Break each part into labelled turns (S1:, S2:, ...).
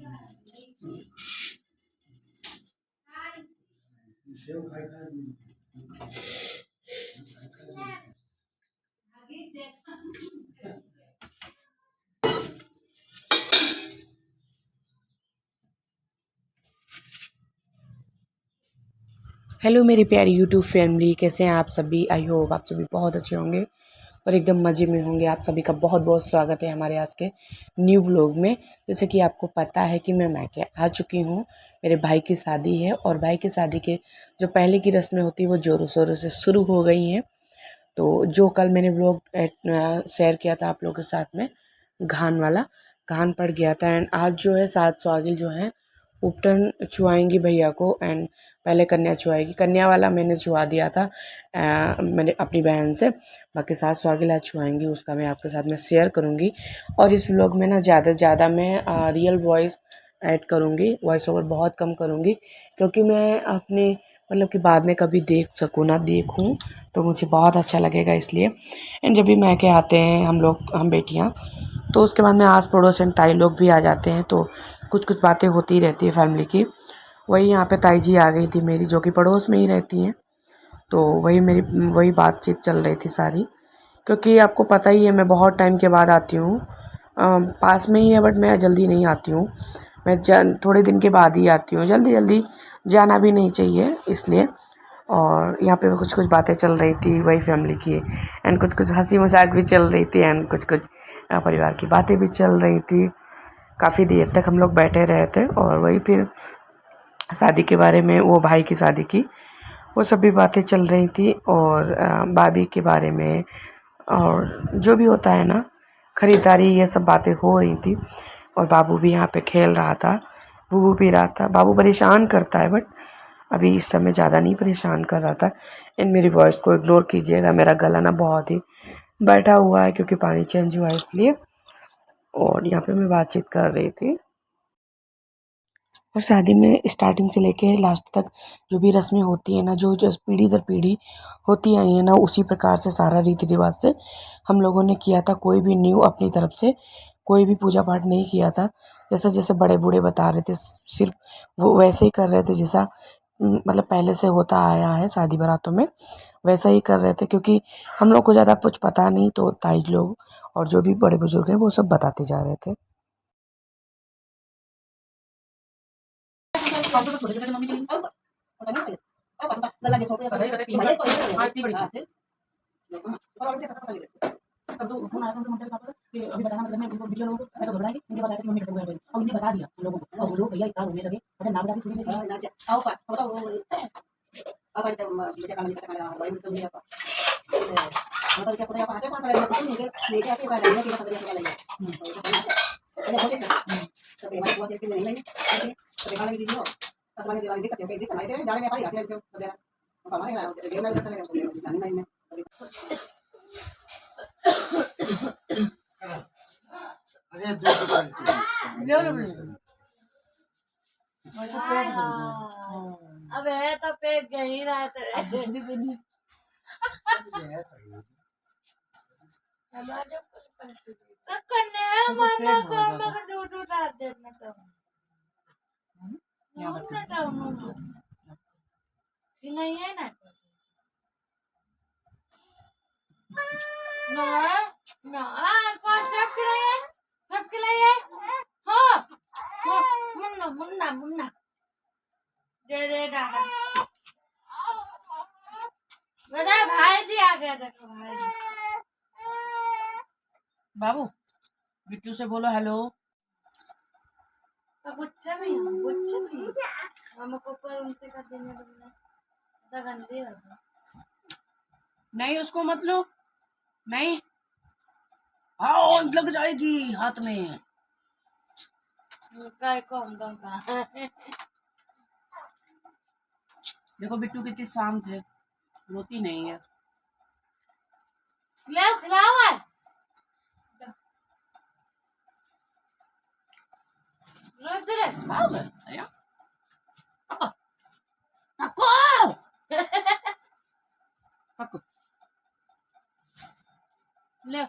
S1: Hello मेरी प्यारी YouTube family, कैसे हैं आप सभी। आई होप आप सभी बहुत अच्छे होंगे और एकदम मज़े में होंगे। आप सभी का बहुत बहुत स्वागत है हमारे आज के न्यू ब्लॉग में। जैसे कि आपको पता है कि मैं मायके आ चुकी हूँ। मेरे भाई की शादी है और भाई की शादी के जो पहले की रस्में होती हैं वो ज़ोरों शोरों से शुरू हो गई हैं। तो जो कल मैंने ब्लॉग शेयर किया था आप लोगों के साथ में, घान वाला, घान पड़ गया था। एंड आज जो है 7 सुहागिन जो हैं उपटन छुआएंगी भैया को। एंड पहले कन्या छुआएगी। कन्या वाला मैंने छुआ दिया था मैंने अपनी बहन से। बाकी 7 सुहागिन आज छुआएंगी, उसका मैं आपके साथ में शेयर करूँगी। और इस व्लॉग में ना ज़्यादा से ज़्यादा मैं रियल वॉइस ऐड करूँगी, वॉइस ओवर बहुत कम करूँगी, क्योंकि मैं अपने मतलब कि बाद में कभी देख सकूँ ना देखूँ तो मुझे बहुत अच्छा लगेगा इसलिए। एंड जब भी मैके आते हैं हम लोग, हम बेटियाँ, तो उसके बाद में आस पड़ोस एंड ताई लोग भी आ जाते हैं, तो कुछ कुछ बातें होती रहती है फैमिली की। वही यहाँ पे ताई जी आ गई थी मेरी, जो कि पड़ोस में ही रहती हैं। तो वही बातचीत चल रही थी सारी, क्योंकि आपको पता ही है मैं बहुत टाइम के बाद आती हूँ। पास में ही है बट मैं जल्दी नहीं आती हूँ। मैं थोड़े दिन के बाद ही आती हूँ, जल्दी जल्दी जाना भी नहीं चाहिए इसलिए। और यहाँ पे कुछ कुछ बातें चल रही थी वही फैमिली की। एंड कुछ कुछ हंसी मजाक भी चल रही थी। एंड कुछ कुछ परिवार की बातें भी चल रही थी। काफ़ी देर तक हम लोग बैठे रहे थे और वही फिर शादी के बारे में, वो भाई की शादी की वो सभी बातें चल रही थी। और भाभी के बारे में और जो भी होता है ना, ख़रीदारी, ये सब बातें हो रही थी। और बाबू भी यहाँ पे खेल रहा था, बूबू पी रहा था। बाबू परेशान करता है बट अभी इस समय ज़्यादा नहीं परेशान कर रहा था। इन मेरी वॉइस को इग्नोर कीजिएगा, मेरा गला ना बहुत ही बैठा हुआ है क्योंकि पानी चेंज हुआ है इसलिए। और यहाँ पे मैं बातचीत कर रही थी। और शादी में स्टार्टिंग से लेके लास्ट तक जो भी रस्में होती हैं ना, जो जो पीढ़ी दर पीढ़ी होती आई हैं ना, उसी प्रकार से सारा रीति रिवाज से हम लोगों ने किया था। कोई भी न्यू अपनी तरफ से कोई भी पूजा पाठ नहीं किया था। जैसे जैसे बड़े बूढ़े बता रहे थे, सिर्फ वो वैसे ही कर रहे थे जैसा मतलब पहले से होता आया है शादी बारातों में, वैसा ही कर रहे थे। क्योंकि हम लोग को ज़्यादा कुछ पता नहीं, तो ताई लोग और जो भी बड़े बुजुर्ग हैं वो सब बताते जा रहे थे। तब तो फोन आया था उनके मम्मी के पापा से कि अभी बताना, मतलब मैं उनको वीडियो लोगों को मैं तो घबराएंगे, उनके पास आया था कि मम्मी खत्म हो गई। और उन्हें बता दिया हम लोगों को, और वो लोग भैया इतना रोने लगे। अच्छा ना बताती थोड़ी देर आओ पर बताओ वो अब तो मुझे काम नहीं करना है, वही तो मुझे मतलब क्या पता आते पास रहे तो लेके आके बाहर आने के पता क्या लगे। अरे बोले तो पेमेंट बहुत देर के नहीं नहीं तो देखा लगी दीजिए पता नहीं दिवाली दिक्कत है दिक्कत नहीं दे जाने में पाई आते हैं तो वगैरह हमारे यहाँ गेम लगा था बोले जाने में अरे
S2: अब है तो पे गई रहा था।
S1: अब दूसरी पे नहीं
S2: तो करने मामा को मगर दूध उतार देना तो नून ना डाउन नहीं है ना ना ना कौन सबके लिए हाँ हाँ मुन्ना मुन्ना मुन्ना दे दे दादा बता भाई जी आ गया। देखो भाई जी
S1: बाबू बिट्टू से बोलो हेलो।
S2: तो गुच्छे में मामा को ऊपर उनसे कर देने तुमने गंदी हो
S1: नहीं उसको मत लो, नहीं आओ लग जाएगी हाथ में।
S2: काय को हम दम का
S1: देखो बिट्टू कितनी शांत है, रोती नहीं है।
S2: ले खिलाओ है लो तेरे
S1: आओ बे, आया, पको, पको, पको,
S2: ले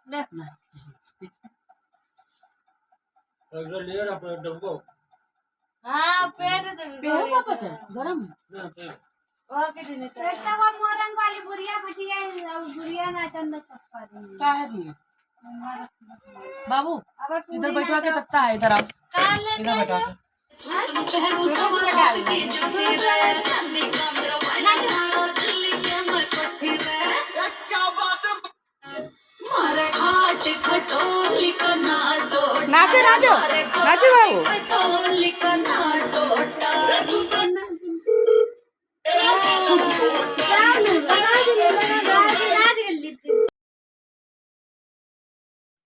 S2: ले
S1: ना।
S2: हाँ पेट
S1: गरम
S2: ओके दिन एकटा वो मोरंग वाली बुढ़िया बिटिया बुढ़िया ना चंद पप्पा
S1: क्या है ये बाबू इधर बैठवा के तख्ता है इधर आप इधर बैठवा के नाचो नाचो नाचो बाबू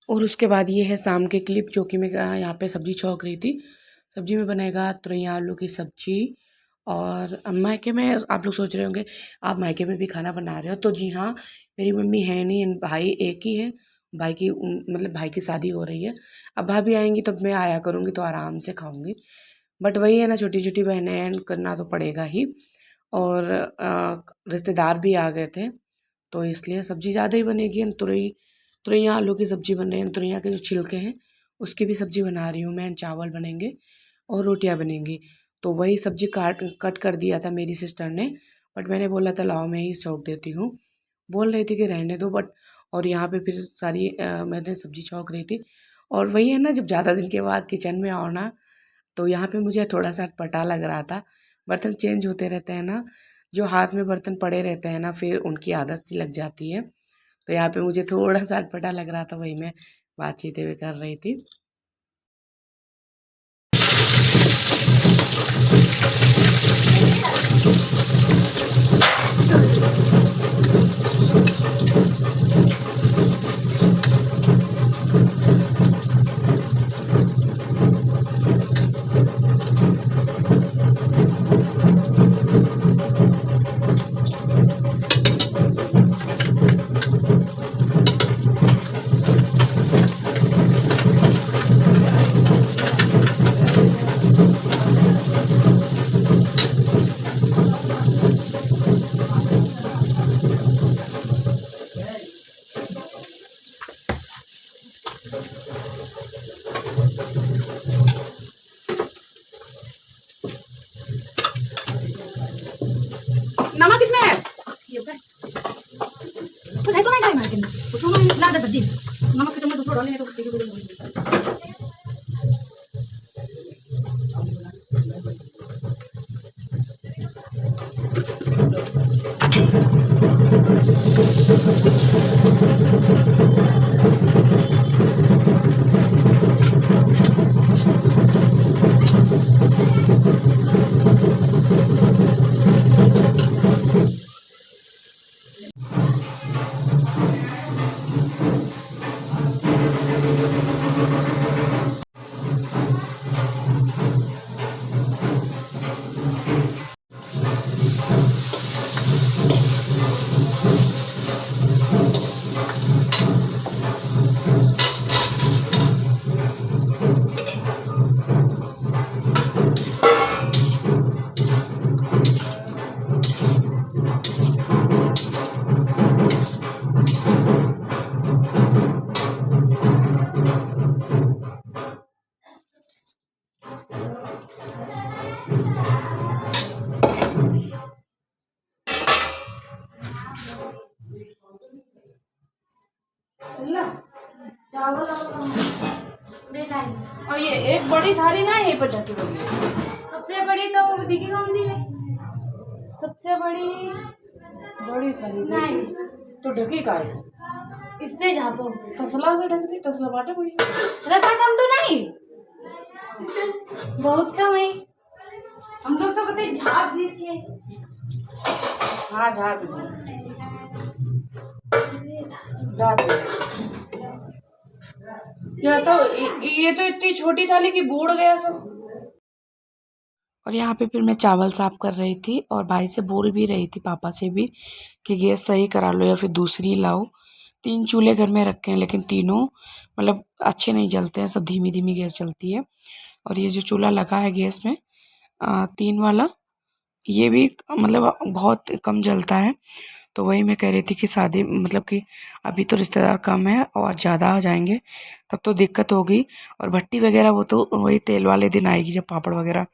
S1: और उसके बाद ये है शाम के क्लिप जो कि मैं यहाँ पे सब्जी छौंक रही थी। सब्जी में बनेगा तुरई आलू की सब्जी। और मायके में आप लोग सोच रहे होंगे आप मायके में भी खाना बना रहे हो, तो जी हाँ, मेरी मम्मी है नहीं, भाई एक ही है। भाई की मतलब भाई की शादी हो रही है। अब भाभी आएंगी तो मैं आया करूँगी तो आराम से खाऊंगी। बट वही है ना, छोटी छोटी बहनें करना तो पड़ेगा ही। और रिश्तेदार भी आ गए थे तो इसलिए सब्ज़ी ज़्यादा ही बनेगी। तुरैया आलू की सब्ज़ी बन रही है, तुरैया के जो छिलके हैं उसकी भी सब्ज़ी बना रही हूँ मैं। चावल बनेंगे और रोटियां बनेंगी। तो वही सब्ज़ी कट कर दिया था मेरी सिस्टर ने, बट मैंने बोला था लाओ मैं ही छौंक देती हूँ। बोल रही थी कि रहने दो, बट और यहाँ पे फिर सारी मैंने सब्ज़ी छौंक रही थी। और वही है ना, जब ज़्यादा दिन के बाद किचन में आओ ना, तो यहाँ पे मुझे थोड़ा सा अटपटा लग रहा था। बर्तन चेंज होते रहते हैं ना, जो हाथ में बर्तन पड़े रहते हैं ना, फिर उनकी आदत सी लग जाती है। तो यहाँ पे मुझे थोड़ा सा अटपटा लग रहा था, वही मैं बातचीत भी कर रही थी। नमक किसमें है? कुछ है तो नहीं डाल मार के कुछ तो नहीं ला दे बद्दी नमक के चम्मच दूसरा डालने तो कुछ और ये एक बड़ी थाली ना यहीं पर ढकी हुई है।
S2: सबसे बड़ी तो दिखी कौन सी है? सबसे
S1: बड़ी थाली
S2: नहीं
S1: तो ढकी का है?
S2: इससे झापो
S1: तसला से ढक दी, तसला बाटे बड़ी
S2: रसा कम तो नहीं, बहुत कम है। हम लोग तो कहते झाप दी के।
S1: हाँ झाप या तो ये तो इतनी छोटी थाली की बूढ़ गया सब। और यहाँ पे फिर मैं चावल साफ कर रही थी और भाई से बोल भी रही थी, पापा से भी, कि गैस सही करा लो या फिर दूसरी लाओ। 3 चूल्हे घर में रखे हैं लेकिन तीनों मतलब अच्छे नहीं जलते हैं, सब धीमी धीमी गैस चलती है। और ये जो चूल्हा लगा है गैस में 3 वाला, ये भी मतलब बहुत कम जलता है। तो वही मैं कह रही थी कि शादी मतलब कि अभी तो रिश्तेदार कम है और ज़्यादा आ जाएंगे तब तो दिक्कत होगी। और भट्टी वगैरह वो तो वही तेल वाले दिन आएगी जब पापड़ वगैरह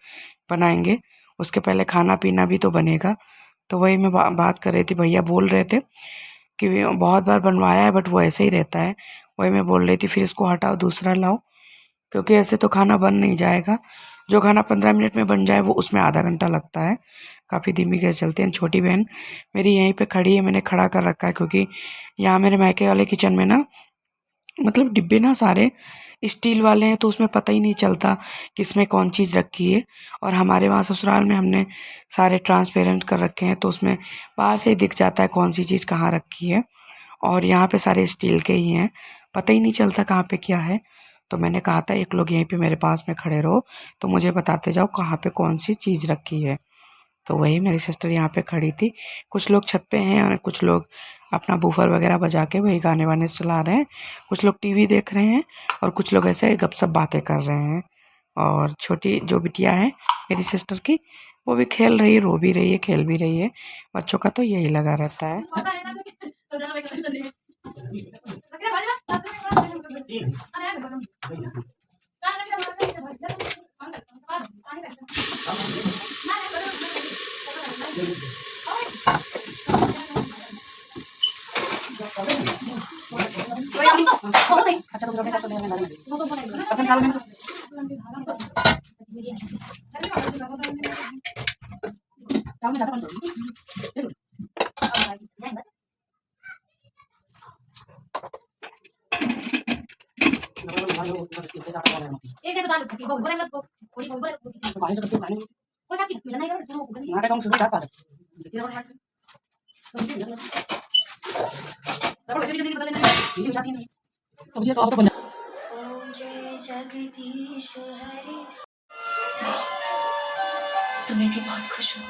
S1: बनाएंगे, उसके पहले खाना पीना भी तो बनेगा। तो वही मैं बात कर रही थी, भैया बोल रहे थे कि बहुत बार बनवाया है बट वो ऐसे ही रहता है। वही मैं बोल रही थी फिर इसको हटाओ दूसरा लाओ, क्योंकि ऐसे तो खाना बन नहीं जाएगा। जो खाना 15 मिनट में बन जाए वो उसमें आधा घंटा लगता है, काफ़ी धीमी गैस चलती है। छोटी बहन मेरी यहीं पे खड़ी है, मैंने खड़ा कर रखा है क्योंकि यहाँ मेरे मायके वाले किचन में ना मतलब डिब्बे ना सारे स्टील वाले हैं, तो उसमें पता ही नहीं चलता किसमें कौन चीज़ रखी है। और हमारे वहाँ ससुराल में हमने सारे ट्रांसपेरेंट कर रखे हैं, तो उसमें बाहर से ही दिख जाता है कौन सी चीज़ कहाँ रखी है। और यहाँ पे सारे स्टील के ही हैं, पता ही नहीं चलता कहाँ पे क्या है। तो मैंने कहा था एक लोग यहीं पे मेरे पास में खड़े रहो, तो मुझे बताते जाओ कहाँ पे कौन सी चीज़ रखी है। तो वही मेरी सिस्टर यहाँ पे खड़ी थी। कुछ लोग छत पे हैं और कुछ लोग अपना बूफर वगैरह बजा के वही गाने वाने चला रहे हैं। कुछ लोग टीवी देख रहे हैं और कुछ लोग ऐसे गपशप बातें कर रहे हैं। और छोटी जो बिटिया है मेरी सिस्टर की, वो भी खेल रही है, रो भी रही है, खेल भी रही है। बच्चों का तो यही लगा रहता है।
S2: ओम जय जगदीश हरि। तो मैं भी बहुत खुश हूँ।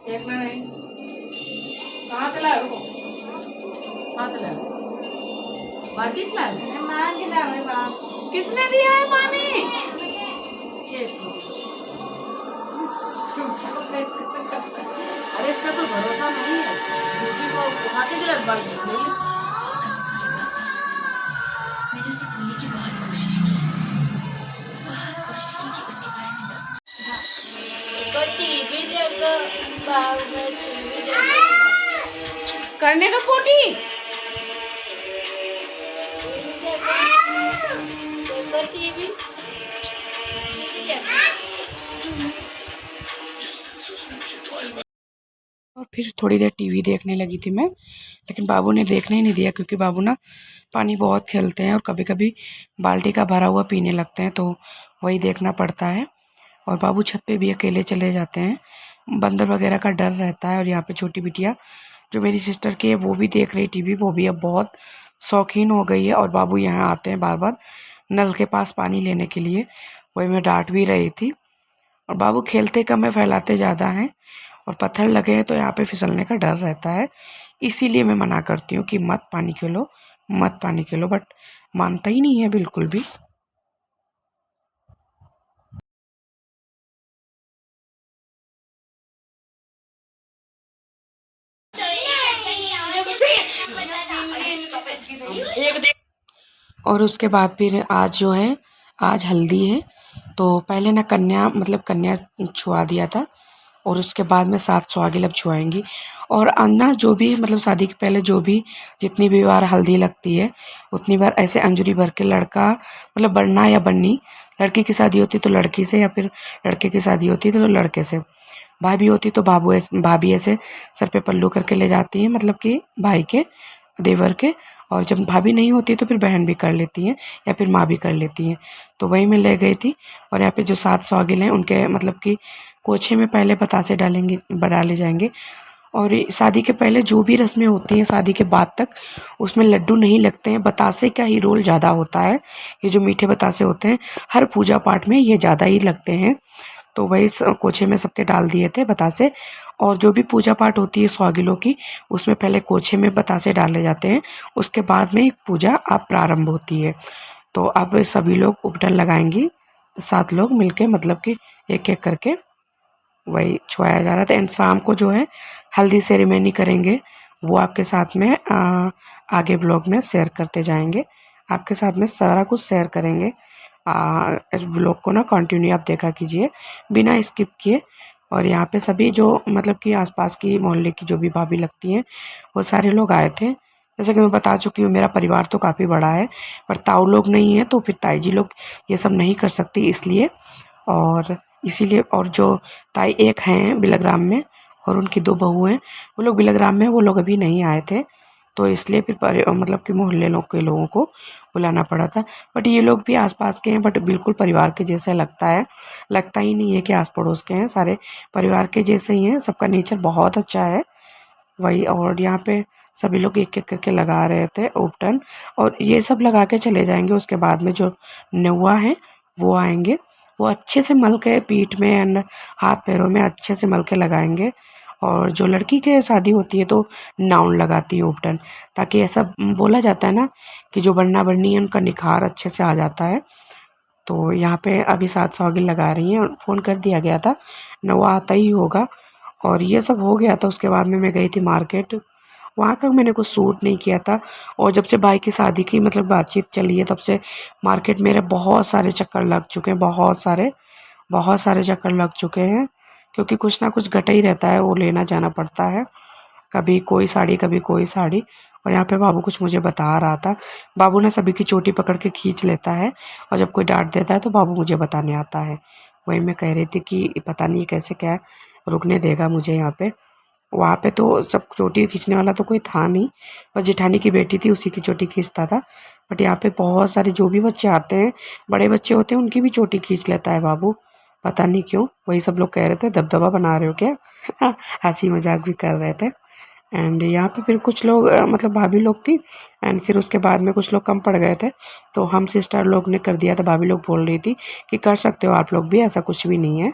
S1: देखना नहीं, कहाँ से लाए हो? कहाँ से लाए? बाल्टी से लाए?
S2: मांग ला मेरे बाप।
S1: किसने दिया है पानी? अरे इसका कोई भरोसा नहीं है, झूठी को उठा के गिलास बाल्टी से ले ली।
S2: मैंने उसे भूलने की बहुत कोशिश की उसके बारे में न सोचूं। को टीवी देखो, बाप में टीवी देखो।
S1: करने दो पोटी।
S2: देखो टीवी देखो।
S1: और फिर थोड़ी देर टीवी देखने लगी थी मैं, लेकिन बाबू ने देखने ही नहीं दिया क्योंकि बाबू ना पानी बहुत खेलते हैं और कभी कभी बाल्टी का भरा हुआ पीने लगते हैं, तो वही देखना पड़ता है। और बाबू छत पे भी अकेले चले जाते हैं, बंदर वगैरह का डर रहता है। और यहाँ पे छोटी बिटिया जो मेरी सिस्टर की है वो भी देख रही टीवी, वो भी अब बहुत शौकीन हो गई है। और बाबू यहाँ आते हैं बार बार नल के पास पानी लेने के लिए, वही मैं डांट भी रही थी। और बाबू खेलते कम है, फैलाते ज़्यादा हैं। और पत्थर लगे हैं तो यहाँ पे फिसलने का डर रहता है, इसीलिए मैं मना करती हूँ कि मत पानी खेलो, मत पानी खेलो, बट मानता ही नहीं है बिल्कुल भी। और उसके बाद फिर आज जो है, आज हल्दी है, तो पहले ना कन्या मतलब कन्या छुआ दिया था और उसके बाद में 7 सुहागिन अब छुआएंगी। और अन्ना जो भी मतलब शादी के पहले जो भी जितनी भी बार हल्दी लगती है उतनी बार ऐसे अंजूरी भर के लड़का मतलब बढ़ना या बननी, लड़की की शादी होती तो लड़की से या फिर लड़के की शादी होती तो लड़के से, भाभी होती तो भाभी ऐसे सर पे पल्लू करके ले जाती है, मतलब कि भाई के देवर के। और जब भाभी नहीं होती तो फिर बहन भी कर लेती हैं या फिर माँ भी कर लेती हैं। तो वही मैं ले गई थी। और यहाँ पे जो 7 सौगिल हैं उनके मतलब कि कोछे में पहले बतासे डाले जाएंगे और शादी के पहले जो भी रस्में होती हैं शादी के बाद तक उसमें लड्डू नहीं लगते हैं, बतासे का ही रोल ज़्यादा होता है। ये जो मीठे बतासे होते हैं हर पूजा पाठ में ये ज़्यादा ही लगते हैं। तो वही कोछे में सबके डाल दिए थे बतासे। और जो भी पूजा पाठ होती है स्वागिलों की उसमें पहले कोछे में बतासे डाले जाते हैं, उसके बाद में पूजा आप प्रारंभ होती है। तो अब सभी लोग उपटन लगाएंगी, 7 लोग मिलके, मतलब कि एक एक करके वही छुआया जा रहा था। एंड शाम को जो है हल्दी सेरेमनी करेंगे, वो आपके साथ में आगे ब्लॉग में शेयर करते जाएंगे। आपके साथ में सारा कुछ शेयर करेंगे। इस ब्लॉग को ना कंटिन्यू आप देखा कीजिए बिना स्किप किए। और यहाँ पे सभी जो मतलब कि आसपास की मोहल्ले की जो भी भाभी लगती हैं वो सारे लोग आए थे। जैसे कि मैं बता चुकी हूँ मेरा परिवार तो काफ़ी बड़ा है, पर ताऊ लोग नहीं है तो फिर ताई जी लोग ये सब नहीं कर सकती, इसलिए। और इसीलिए, और जो ताई एक हैं बिलग्राम में और उनकी 2 बहू हैं, वो लोग बिलग्राम में, वो लोग अभी नहीं आए थे, तो इसलिए फिर मतलब कि मोहल्ले लोग के लोगों को बुलाना पड़ा था। बट ये लोग भी आसपास के हैं, बट बिल्कुल परिवार के जैसे लगता है, लगता ही नहीं है कि आस पड़ोस के हैं, सारे परिवार के जैसे ही हैं, सबका नेचर बहुत अच्छा है। वही, और यहाँ पे सभी लोग एक एक करके लगा रहे थे उपटन, और ये सब लगा के चले जाएंगे। उसके बाद में जो नौआ है वो आएंगे, वो अच्छे से मल के पीठ में एंड हाथ पैरों में अच्छे से मल के लगाएंगे। और जो लड़की के शादी होती है तो नाउन लगाती है उपटन, ताकि ऐसा बोला जाता है ना कि जो बनना बननी है उनका निखार अच्छे से आ जाता है। तो यहाँ पे अभी 7 सौगिल लगा रही हैं, और फ़ोन कर दिया गया था, नौआ आता ही होगा। और ये सब हो गया था, उसके बाद में मैं गई थी मार्केट, वहाँ का मैंने कुछ सूट नहीं किया था। और जब से भाई की शादी की मतलब बातचीत चली है तब से मार्केट मेरे बहुत सारे चक्कर लग चुके हैं, बहुत सारे चक्कर लग चुके हैं, क्योंकि कुछ ना कुछ घटा ही रहता है, वो लेना जाना पड़ता है, कभी कोई साड़ी कभी कोई साड़ी। और यहाँ पे बाबू कुछ मुझे बता रहा था, बाबू ना सभी की चोटी पकड़ के खींच लेता है, और जब कोई डांट देता है तो बाबू मुझे बताने आता है। वही मैं कह रही थी कि पता नहीं कैसे क्या रुकने देगा मुझे यहाँ पे। वहाँ पे तो सब चोटी खींचने वाला तो कोई था नहीं, बस जेठानी की बेटी थी उसी की चोटी खींचता था। बट यहाँ पे बहुत सारे जो भी बच्चे आते हैं, बड़े बच्चे होते हैं, उनकी भी चोटी खींच लेता है बाबू, पता नहीं क्यों। वही सब लोग कह रहे थे दबदबा बना रहे हो क्या हंसी मजाक भी कर रहे थे। एंड यहाँ पे फिर कुछ लोग मतलब भाभी लोग थी, एंड फिर उसके बाद में कुछ लोग कम पड़ गए थे, तो हम सिस्टर लोग ने कर दिया था। भाभी लोग बोल रही थी कि कर सकते हो आप लोग भी, ऐसा कुछ भी नहीं है।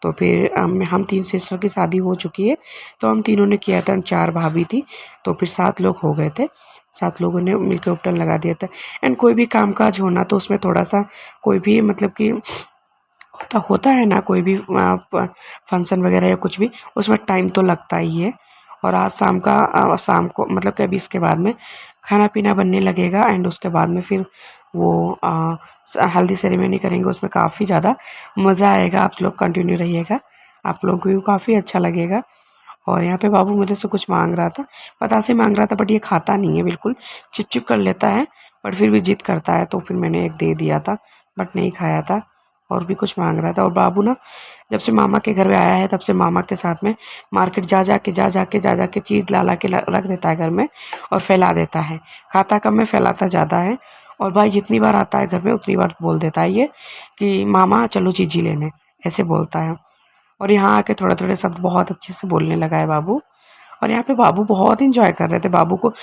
S1: तो फिर हम 3 सिस्टर की शादी हो चुकी है, तो हम तीनों ने किया था, 4 भाभी थी, तो फिर 7 लोग हो गए थे। 7 लोगों ने मिलकर उपटन लगा दिया था। एंड कोई भी काम काज होना तो उसमें थोड़ा सा कोई भी मतलब कि होता होता है ना, कोई भी फंक्शन वगैरह या कुछ भी, उसमें टाइम तो लगता ही है। और आज शाम को मतलब कि अभी इसके बाद में खाना पीना बनने लगेगा, एंड उसके बाद में फिर वो हल्दी सेरेमनी करेंगे, उसमें काफ़ी ज़्यादा मज़ा आएगा। आप लोग कंटिन्यू रहिएगा, आप लोगों को भी काफ़ी अच्छा लगेगा। और यहाँ पे बाबू मेरे से कुछ मांग रहा था, बतासे मांग रहा था, बट ये खाता नहीं है, बिल्कुल चिप चिप कर लेता है, बट फिर भी जिद करता है, तो फिर मैंने एक दे दिया था, बट नहीं खाया था। और भी कुछ मांग रहा था। और बाबू ना जब से मामा के घर में आया है तब से मामा के साथ में मार्केट जा जा के चीज़ ला ला के रख देता है घर में, और फैला देता है। खाता कम है, फैलाता ज़्यादा है। और भाई जितनी बार आता है घर में उतनी बार बोल देता है ये कि मामा चलो चीज़ी लेने, ऐसे बोलता है। और यहाँ आके थोड़े थोड़े शब्द बहुत अच्छे से बोलने लगा है बाबू। और यहाँ पे बाबू बहुत इंजॉय कर रहे थे, बाबू को,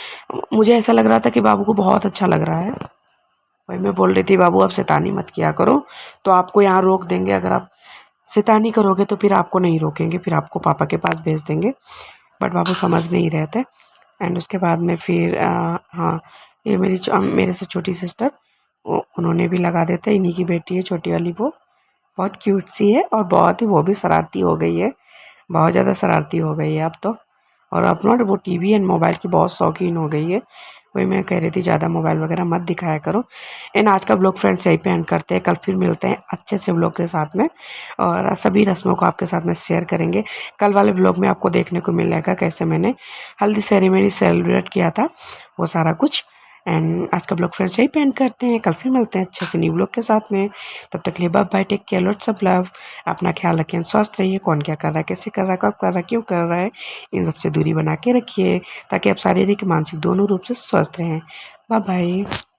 S1: मुझे ऐसा लग रहा था कि बाबू को बहुत अच्छा लग रहा है। वही मैं बोल रही थी बाबू आप शैतानी मत किया करो, तो आपको यहाँ रोक देंगे, अगर आप शैतानी करोगे तो फिर आपको नहीं रोकेंगे, फिर आपको पापा के पास भेज देंगे। बट बाबू समझ नहीं रहे थे। एंड उसके बाद में फिर हाँ, ये मेरे से छोटी सिस्टर, उन्होंने भी लगा देते, इन्हीं की बेटी है छोटी वाली, वो बहुत क्यूट सी है, और बहुत ही वो भी शरारती हो गई है, बहुत ज़्यादा शरारती हो गई है अब तो। और अब ना वो टीवी एंड मोबाइल की बहुत शौकीन हो गई है। वही मैं कह रही थी ज़्यादा मोबाइल वगैरह मत दिखाया करो। एंड आज का ब्लॉग फ्रेंड्स यहीं पे एंड करते हैं, कल फिर मिलते हैं अच्छे से ब्लॉग के साथ में, और सभी रस्मों को आपके साथ में शेयर करेंगे। कल वाले ब्लॉग में आपको देखने को मिलेगा कैसे मैंने हल्दी सेरेमनी सेलिब्रेट किया था, वो सारा कुछ। एंड आज का ब्लॉग फ्रेंड्स यहीं पे एंड करते हैं, कल फिर मिलते हैं अच्छे से न्यू ब्लॉग के साथ में। तब तक लिए bye bye, take care, lots of love, अपना ख्याल रखिए, स्वस्थ रहिए। कौन क्या कर रहा है, कैसे कर रहा है, कब कर रहा है, क्यों कर रहा है, इन सबसे दूरी बना के रखिए, ताकि आप शारीरिक मानसिक दोनों रूप से स्वस्थ रहें। Bye bye.